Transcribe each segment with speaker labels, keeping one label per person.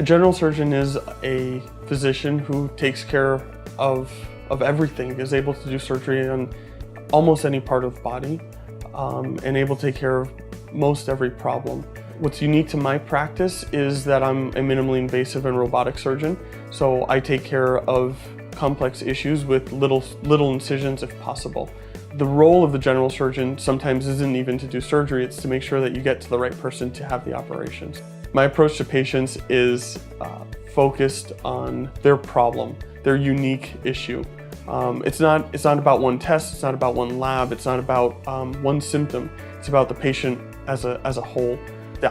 Speaker 1: general surgeon is a physician who takes care of everything, is able to do surgery on almost any part of the body, and able to take care of most every problem. What's unique to my practice is that I'm a minimally invasive and robotic surgeon, so I take care of complex issues with little incisions if possible. The role of the general surgeon sometimes isn't even to do surgery, it's to make sure that you get to the right person to have the operations. My approach to patients is focused on their problem, their unique issue. It's not about one test, it's not about one lab, it's not about one symptom, it's about the patient as a whole.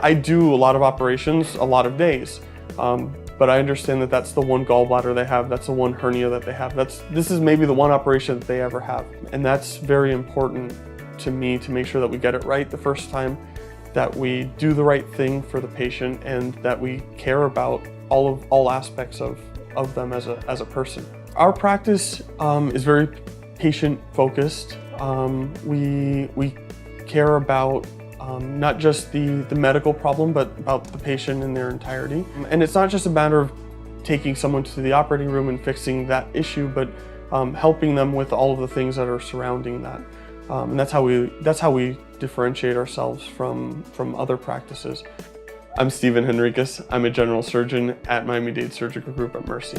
Speaker 1: I do a lot of operations, a lot of days, but I understand that that's the one gallbladder they have, that's the one hernia that they have. This is maybe the one operation that they ever have. And that's very important to me, to make sure that we get it right the first time, that we do the right thing for the patient, and that we care about all aspects of them as a person. Our practice is very patient focused. We care about not just the medical problem, but about the patient in their entirety. And it's not just a matter of taking someone to the operating room and fixing that issue, but helping them with all of the things that are surrounding that. And that's how we differentiate ourselves from other practices. I'm Henriques. I'm a general surgeon at Miami-Dade Surgical Group at Mercy.